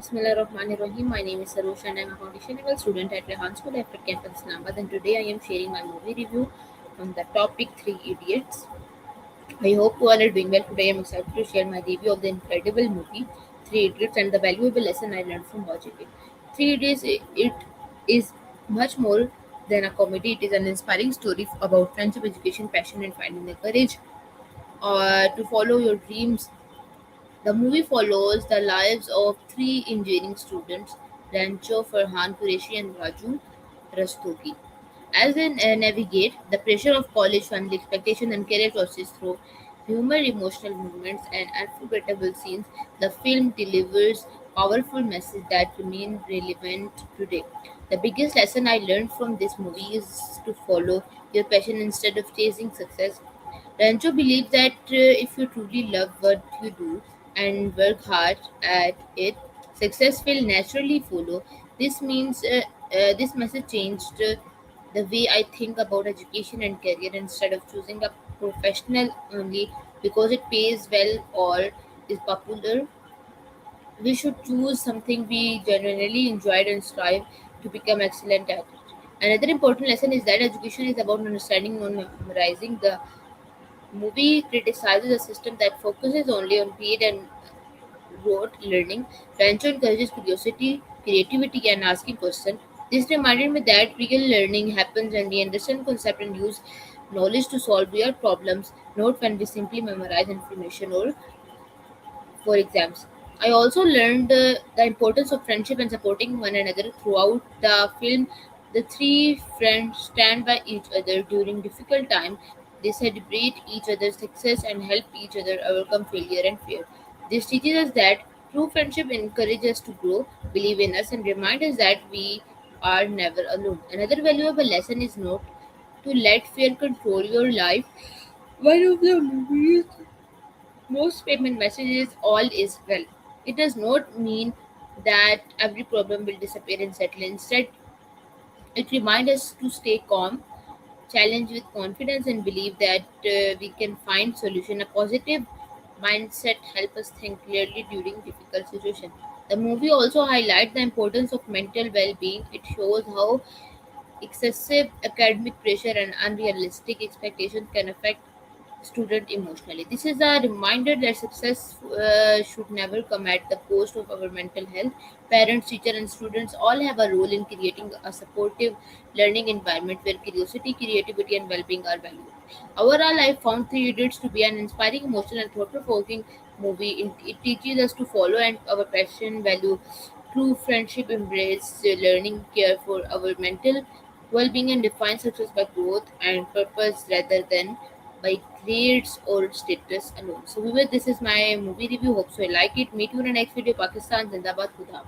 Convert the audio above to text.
Bismillahirrahmanirrahim. My name is Sarosh and I'm a foundation level student at Rehan School at Campus Islamabad. And today I am sharing my movie review on the topic Three Idiots. I hope you all are doing well today. I'm excited to share my review of the incredible movie Three Idiots and the valuable lesson I learned from watching it. Three Idiots it is much more than a comedy. It is an inspiring story about friendship, education, passion, and finding the courage to follow your dreams. The movie follows the lives of three engineering students, Rancho, Farhan Qureshi, and Raju Rastogi. As they navigate the pressure of college, family expectations, and career choices through humor, emotional moments, and unforgettable scenes, the film delivers powerful messages that remain relevant today. The biggest lesson I learned from this movie is to follow your passion instead of chasing success. Rancho believes that if you truly love what you do and work hard at it, success will naturally follow. This message changed the way I think about education and career. Instead of choosing a professional only because it pays well or is popular, we should choose something we genuinely enjoyed and strive to become excellent at it. Another important lesson is that education is about understanding, not memorizing. The movie criticizes a system that focuses only on read and rote learning. Rancho encourages curiosity, creativity, and asking questions. This reminded me that real learning happens when we understand concepts and use knowledge to solve real problems, not when we simply memorize information or for exams. I also learned the importance of friendship and supporting one another throughout the film. The three friends stand by each other during difficult times. They celebrate each other's success and help each other overcome failure and fear. This teaches us that true friendship encourages us to grow, believe in us, and remind us that we are never alone. Another valuable lesson is not to let fear control your life. One of the movies most payment messages all is well. It does not mean that every problem will disappear and settle. Instead, it reminds us to stay calm, challenge with confidence, and believe that we can find solution. A positive mindset help us think clearly during difficult situations. The movie also highlights the importance of mental well-being. It shows how excessive academic pressure and unrealistic expectations can affect student emotionally. This is a reminder that success should never come at the cost of our mental health. Parents, teachers, and students all have a role in creating a supportive learning environment where curiosity, creativity, and well-being are valued. Overall, I found Three Idiots to be an inspiring, emotional, and thought-provoking movie. It teaches us to follow and our passion, value true friendship, embrace learning, care for our mental well-being, and define success by growth and purpose rather than by grades or status alone. So, Vivek, this is my movie review. Hope so. I like it. Meet you in the next video. Pakistan Zindabad. Khuda.